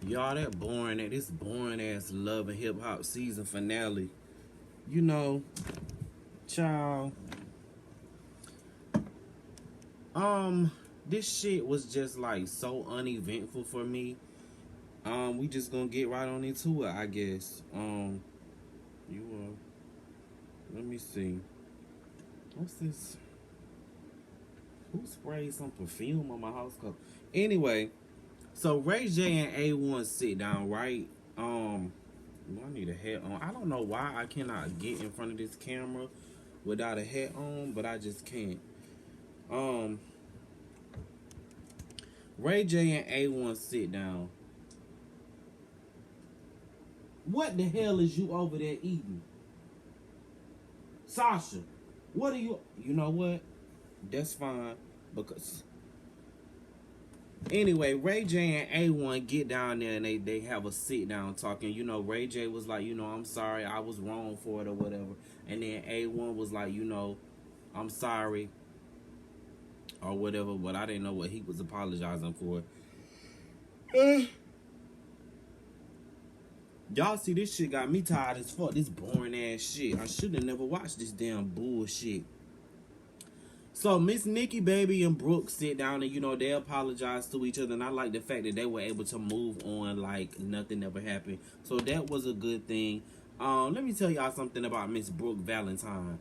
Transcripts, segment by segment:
Y'all, this boring ass Love and Hip Hop season finale. You know, child. This shit was just like so uneventful for me. We just gonna get right on into it, I guess. Let me see. What's this? Who sprayed some perfume on my house coat? Anyway, so Ray J and A1 sit down, right? I need a hat on. I don't know why I cannot get in front of this camera without a hat on, but I just can't. Ray J and A1 sit down. What the hell is you over there eating? Sasha, what are you... You know what? That's fine, because... Anyway, Ray J and A1 get down there and they have a sit down talking. You know, Ray J was like, I'm sorry, I was wrong for it or whatever. And then A1 was like, I'm sorry or whatever, but I didn't know what he was apologizing for. Y'all see, this shit got me tired as fuck. This boring ass shit. I should have never watched this damn bullshit. So Miss Nikki Baby and Brooke sit down and they apologize to each other, and I like the fact that they were able to move on like nothing ever happened. So that was a good thing. Let me tell y'all something about Miss Brooke Valentine.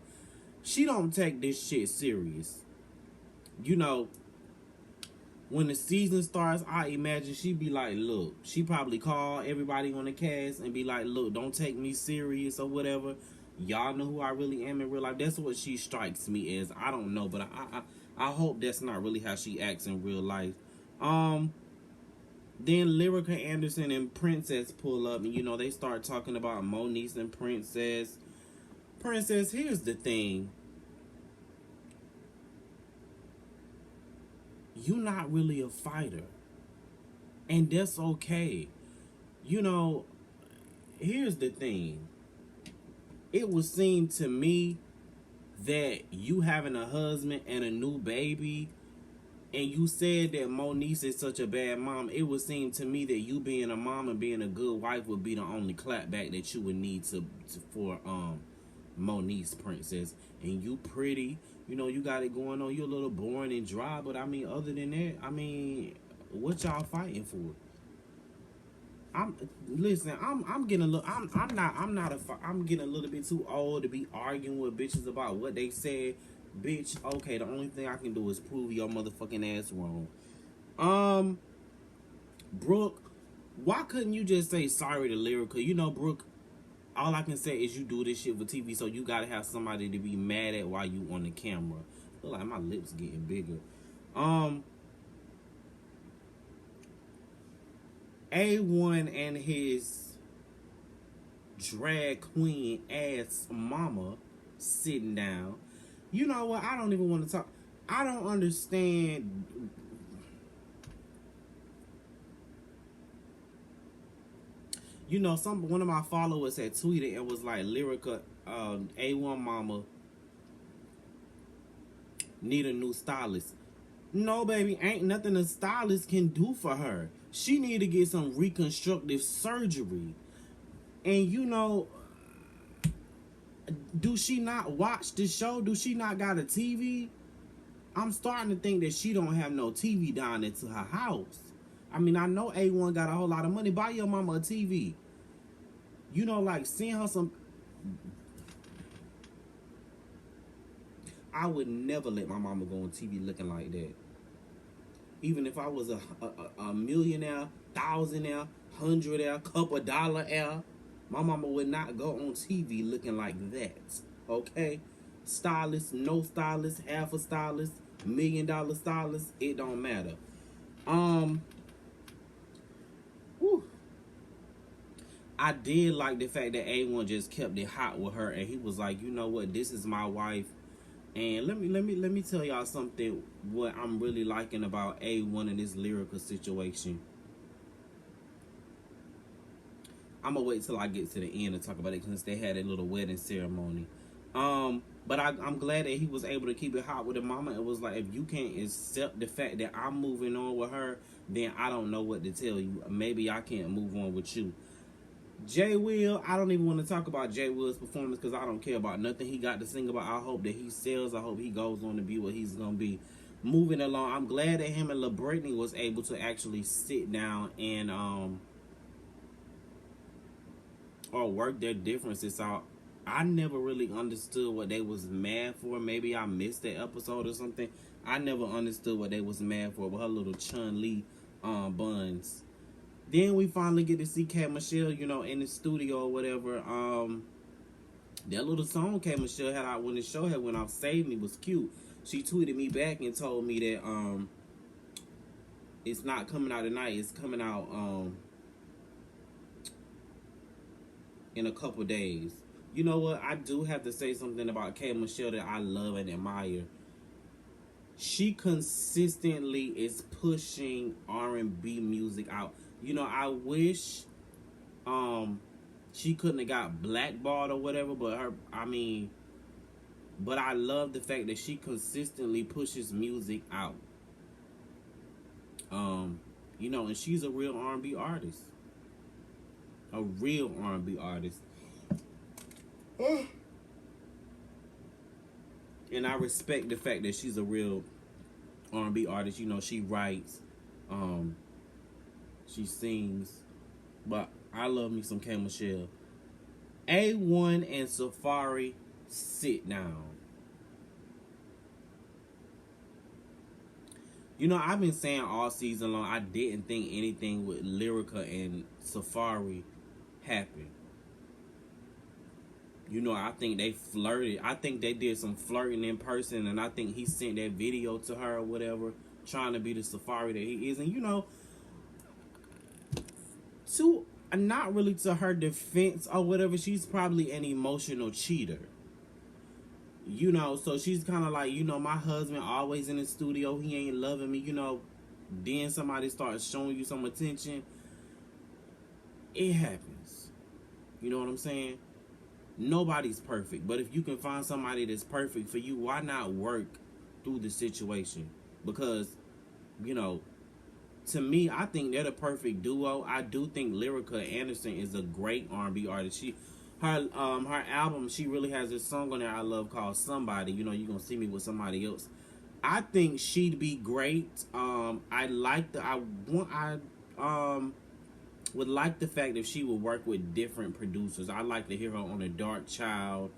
She don't take this shit serious. When the season starts, I imagine she be like, look, she probably call everybody on the cast and be like, look, don't take me serious or whatever. Y'all know who I really am in real life. That's what she strikes me as. I don't know, but I hope that's not really how she acts in real life. Then Lyrica Anderson and Princess pull up, and they start talking about Moniece and Princess. Princess, here's the thing. You're not really a fighter, and that's okay. Here's the thing. It would seem to me that you having a husband and a new baby, and you said that Moniece is such a bad mom, it would seem to me that you being a mom and being a good wife would be the only clapback that you would need for Moniece, Princess. And you pretty, you got it going on. You're a little boring and dry, but other than that, what y'all fighting for? I'm getting a little. I'm getting a little bit too old to be arguing with bitches about what they said. Bitch, okay, the only thing I can do is prove your motherfucking ass wrong. Brooke, why couldn't you just say sorry to Lyrica? Brooke, all I can say is you do this shit for TV, so you gotta have somebody to be mad at while you on the camera. I feel like my lips getting bigger. A1 and his drag queen ass mama sitting down. You know what? I don't even want to talk. I don't understand. One of my followers had tweeted and was like, Lyrica, A1 mama need a new stylist. No, baby, ain't nothing a stylist can do for her. She need to get some reconstructive surgery. And do she not watch the show? Do she not got a TV? I'm starting to think that she don't have no TV down into her house. I know A1 got a whole lot of money. Buy your mama a TV. Send her some... I would never let my mama go on TV looking like that. Even if I was a millionaire, thousandaire, hundredaire, couple dollar-aire, my mama would not go on TV looking like that. Okay? Stylist, no stylist, half a stylist, $1 million stylist, it don't matter. I did like the fact that A1 just kept it hot with her, and he was like, you know what, this is my wife. And let me tell y'all something, what I'm really liking about A1 in this Lyrica situation. I'm gonna wait till I get to the end to talk about it, because they had a little wedding ceremony. But I'm glad that he was able to keep it hot with the mama. It was like, if you can't accept the fact that I'm moving on with her, then I don't know what to tell you. Maybe I can't move on with you. Jay Will, I don't even want to talk about Jay Will's performance because I don't care about nothing he got to sing about. I hope that he sells. I hope he goes on to be what he's going to be. Moving along, I'm glad that him and LaBrittany was able to actually sit down and or work their differences out. I never really understood what they was mad for. Maybe I missed that episode or something. I never understood what they was mad for with her little Chun-Li buns. Then we finally get to see K. Michelle, you know, in the studio or whatever. That little song K. Michelle had out when the show had went off, Save Me, was cute. She tweeted me back and told me that it's not coming out tonight. It's coming out in a couple days. You know what? I do have to say something about K. Michelle that I love and admire. She consistently is pushing R&B music out. You know, I wish she couldn't have got blackballed or whatever, but but I love the fact that she consistently pushes music out. You know, and she's a real R&B artist. A real R&B artist. And I respect the fact that she's a real R&B artist. You know, she writes, she sings, but I love me some K. Michelle. A1 and Safari, sit down. You know, I've been saying all season long, I didn't think anything with Lyrica and Safari happened. You know, I think they flirted. I think they did some flirting in person, and I think he sent that video to her or whatever, trying to be the Safari that he is. And, you know, not really to her defense or whatever, she's probably an emotional cheater. You know, so she's kind of like, you know, my husband always in the studio, he ain't loving me, you know. Then somebody starts showing you some attention. It happens. You know what I'm saying? Nobody's perfect, but if you can find somebody that's perfect for you, why not work through the situation? Because, you know, to me, I think they're the perfect duo. I do think Lyrica Anderson is a great R&B artist. Her album, she really has this song on there I love called Somebody. You know, you're gonna see me with somebody else. I think she'd be great. Would like the fact that she would work with different producers. I like to hear her on a Dark Child,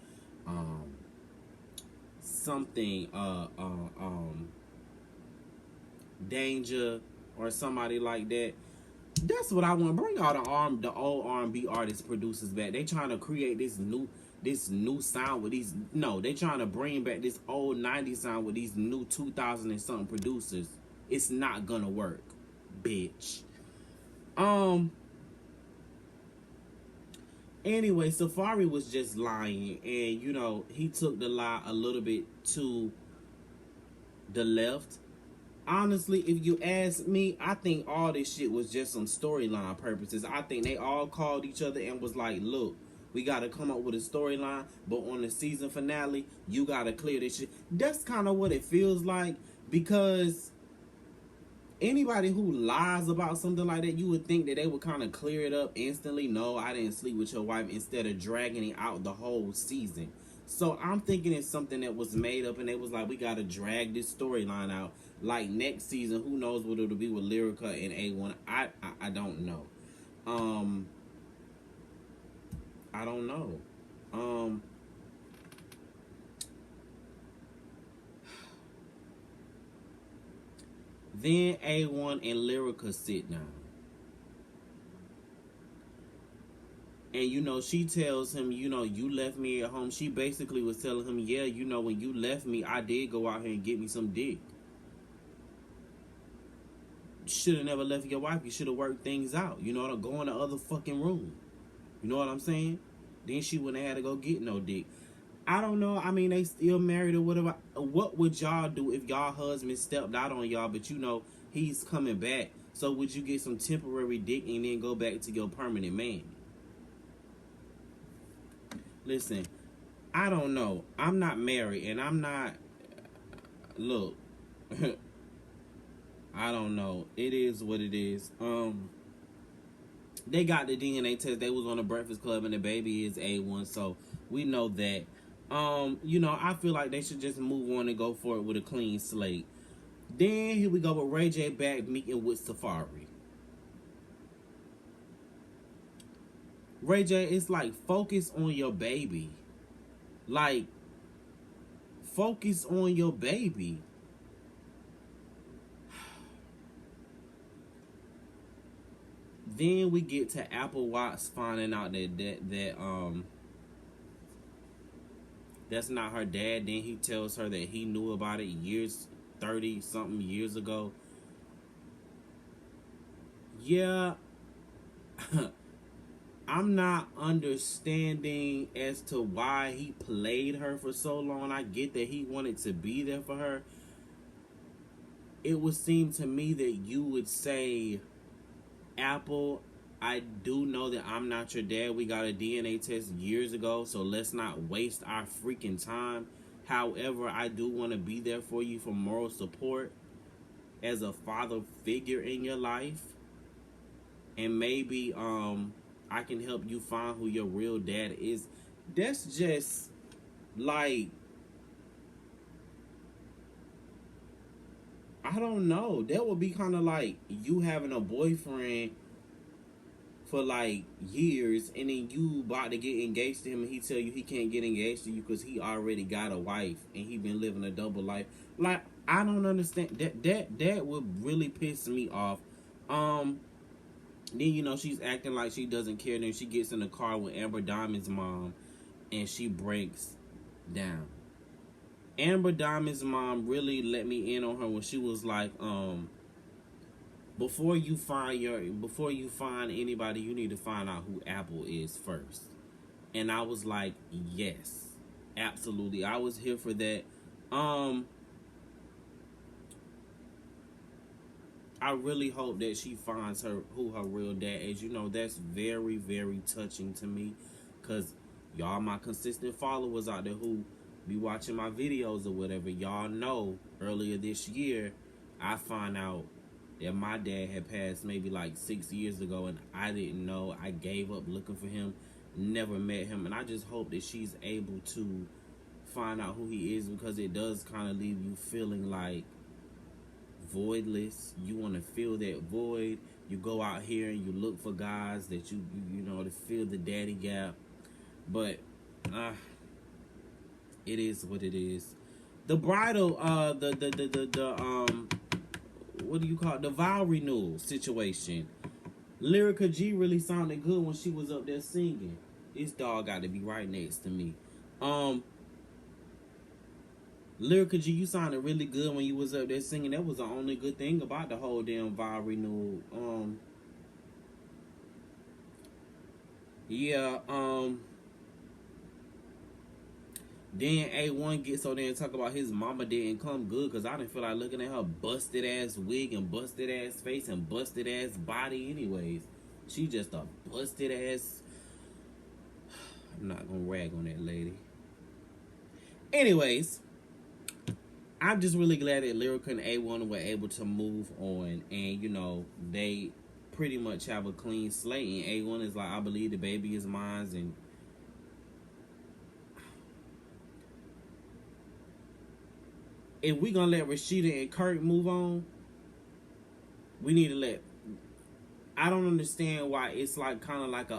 Danger, or somebody like that. That's what I want. Bring all the old R&B artists, producers back. They trying to create this new sound with these. No, they trying to bring back this old '90s sound with these new 2000 and something producers. It's not gonna work, bitch. Anyway, Safari was just lying, and you know, he took the lie a little bit to the left. Honestly, if you ask me, I think all this shit was just some storyline purposes. I think they all called each other and was like, look, we gotta come up with a storyline, but on the season finale, you gotta clear this shit. That's kind of what it feels like, because anybody who lies about something like that, you would think that they would kind of clear it up instantly. No, I didn't sleep with your wife, instead of dragging it out the whole season. So I'm thinking it's something that was made up, and they was like, we got to drag this storyline out. Like next season, who knows what it'll be with Lyrica and A1. I don't know. I don't know. Then A1 and Lyrica sit down. And, you know, she tells him, you know, you left me at home. She basically was telling him, yeah, you know, when you left me, I did go out here and get me some dick. Should have never left your wife. You should have worked things out. You know, go in the other fucking room. You know what I'm saying? Then she wouldn't have had to go get no dick. I don't know. I mean, they still married or whatever. What would y'all do if y'all husband stepped out on y'all, but you know he's coming back? So would you get some temporary dick and then go back to your permanent man? Listen, I don't know. I'm not married, and I'm not. Look, I don't know. It is what it is. They got the DNA test. They was on the Breakfast Club, and the baby is A1, so we know that. I feel like they should just move on and go for it with a clean slate. Then here we go with Ray J back meeting with Safari. Ray J, it's like focus on your baby. Like, focus on your baby. Then we get to Apple Watts finding out that that's not her dad. Then he tells her that he knew about it 30 something years ago. Yeah. I'm not understanding as to why he played her for so long. I get that he wanted to be there for her. It would seem to me that you would say, Apple, I do know that I'm not your dad. We got a DNA test years ago, so let's not waste our freaking time. However, I do want to be there for you for moral support as a father figure in your life. And maybe I can help you find who your real dad is. That's just like, I don't know. That would be kind of like you having a boyfriend for like years, and then you about to get engaged to him, and he tell you he can't get engaged to you because he already got a wife and he been living a double life. Like, I don't understand that would really piss me off. Then she's acting like she doesn't care. Then she gets in the car with Amber Diamond's mom, and she breaks down. Amber Diamond's mom really let me in on her when she was like, before you find anybody, you need to find out who Apple is first. And I was like, yes, absolutely. I was here for that. I really hope that she finds who her real dad is. That's very, very touching to me, because y'all, my consistent followers out there who be watching my videos or whatever, y'all know earlier this year I found out that my dad had passed maybe like 6 years ago, and I didn't know. I gave up looking for him, never met him, and I just hope that she's able to find out who he is, because it does kind of leave you feeling like voidless. You want to fill that void. You go out here and you look for guys that you to fill the daddy gap, but it is what it is. The bridal, what do you call it? The vow renewal situation. Lyrica G really sounded good when she was up there singing. This dog got to be right next to me. Lyrica G, you sounded really good when you was up there singing. That was the only good thing about the whole damn vow renewal. Then A1 gets so there and talk about his mama didn't come good, because I didn't feel like looking at her busted ass wig and busted ass face and busted ass body anyways. She just a busted ass. I'm not gonna rag on that lady. Anyways, I'm just really glad that Lyrica and A1 were able to move on, and they pretty much have a clean slate, and A1 is like, I believe the baby is mine. And if we gonna let Rashida and Kurt move on, we need to let. I don't understand why it's like kind of like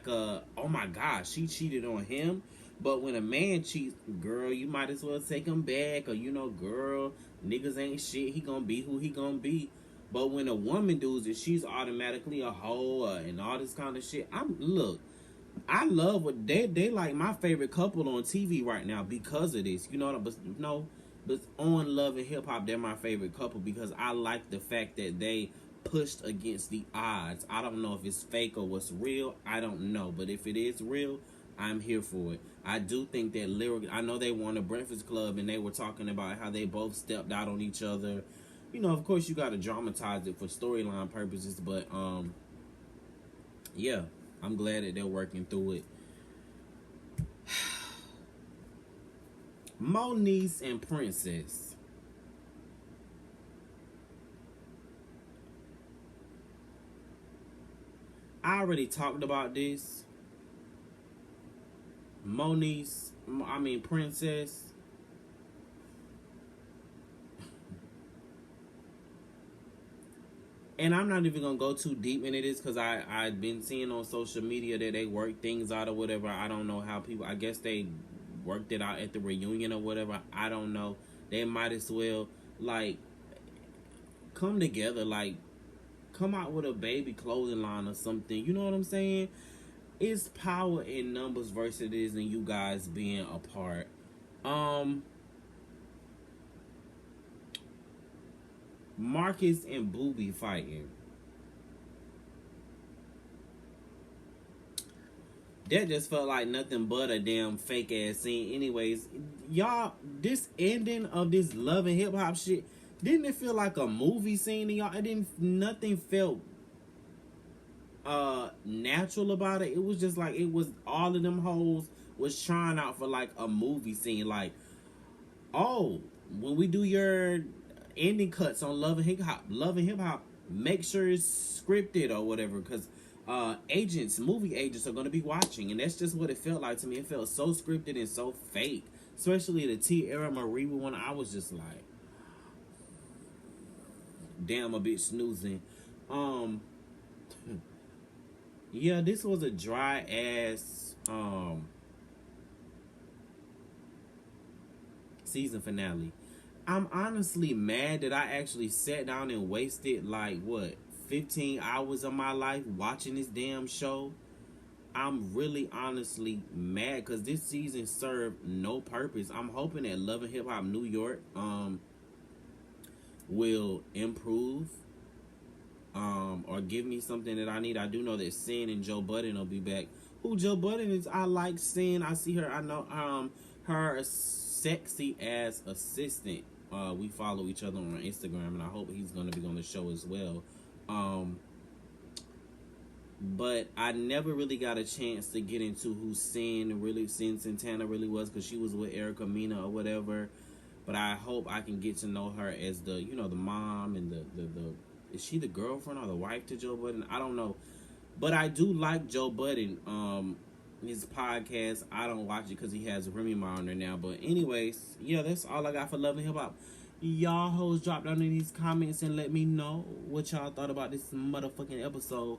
oh my gosh, she cheated on him. But when a man cheats, girl, you might as well take him back. Or girl, niggas ain't shit. He gonna be who he gonna be. But when a woman does it, she's automatically a hoe and all this kind of shit. I love what they like my favorite couple on TV right now because of this. You know what? But on Love and Hip Hop, they're my favorite couple because I like the fact that they pushed against the odds. I don't know if it's fake or what's real. I don't know, but if it is real, I'm here for it. I do think that Lyrica, I know they won a Breakfast Club and they were talking about how they both stepped out on each other. Of course you got to dramatize it for storyline purposes, but yeah, I'm glad that they're working through it. Moniece and Princess. I already talked about this. Princess. And I'm not even gonna go too deep into this because I've been seeing on social media that they work things out or whatever. I don't know how people. I guess they worked it out at the reunion or whatever. I don't know. They might as well like come together, like come out with a baby clothing line or something. You know what I'm saying? It's power in numbers versus it is in you guys being apart. Marcus and Booby fighting. That just felt like nothing but a damn fake ass scene. Anyways, y'all, this ending of this love and hip hop shit, didn't it feel like a movie scene to y'all? It didn't. Nothing felt natural about it. It was just like it was all of them hoes was trying out for like a movie scene. Like, oh, when we do your ending cuts on Love and Hip Hop, make sure it's scripted or whatever, because movie agents are going to be watching, and that's just what it felt like to me. It felt so scripted and so fake, especially the Tierra Marie one. I was just like, damn, a bitch snoozing. Yeah, this was a dry ass season finale. I'm honestly mad that I actually sat down and wasted like what 15 hours of my life watching this damn show. I'm really honestly mad because this season served no purpose. I'm hoping that Love and Hip Hop New York will improve or give me something that I need. I do know that Sin and Joe Budden will be back. Who Joe Budden is? I like Sin. I see her. I know her sexy ass assistant. We follow each other on Instagram, and I hope he's gonna be on the show as well. But I never really got a chance to get into who Sin Santana really was, because she was with Erica Mena or whatever. But I hope I can get to know her as the mom and the is she the girlfriend or the wife to Joe Budden? I don't know. But I do like Joe Budden. His podcast, I don't watch it because he has Remy Ma on there now. But anyways, yeah, that's all I got for Love and Hip Hop. Y'all hoes drop down in these comments and let me know what y'all thought about this motherfucking episode.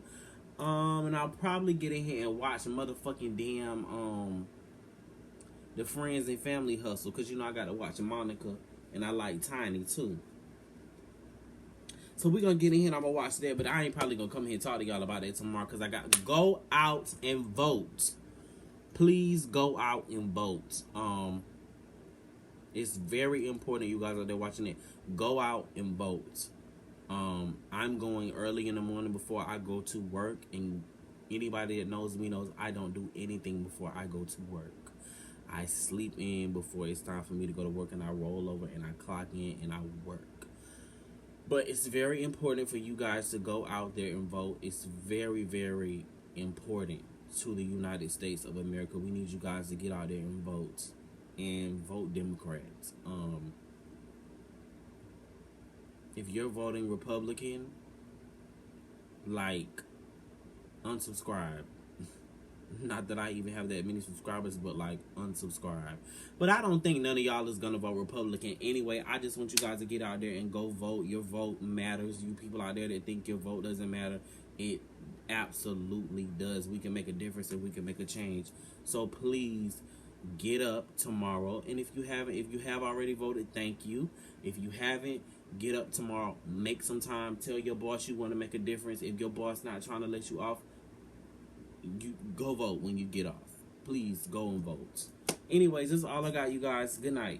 And I'll probably get in here and watch motherfucking damn the Friends and Family Hustle, because I gotta watch Monica, and I like Tiny too. So we're gonna get in here and I'm gonna watch that, but I ain't probably gonna come here and talk to y'all about it tomorrow, because I got to go out and vote. Please go out and vote. It's very important, you guys out there watching it. Go out and vote. I'm going early in the morning before I go to work, and anybody that knows me knows I don't do anything before I go to work. I sleep in before it's time for me to go to work, and I roll over and I clock in and I work. But it's very important for you guys to go out there and vote. It's very, very important to the United States of America. We need you guys to get out there and vote Democrats. If you're voting Republican, like, unsubscribe. Not that I even have that many subscribers, but like, unsubscribe. But I don't think none of y'all is gonna vote Republican anyway. I just want you guys to get out there and go vote. Your vote matters. You people out there that think your vote doesn't matter, it absolutely does. We can make a difference and we can make a change. So please get up tomorrow. And if you have already voted, thank you. If you haven't, get up tomorrow. Make some time. Tell your boss you want to make a difference. If your boss not trying to let you off, you go vote when you get off. Please go and vote. Anyways, this is all I got, you guys. Good night.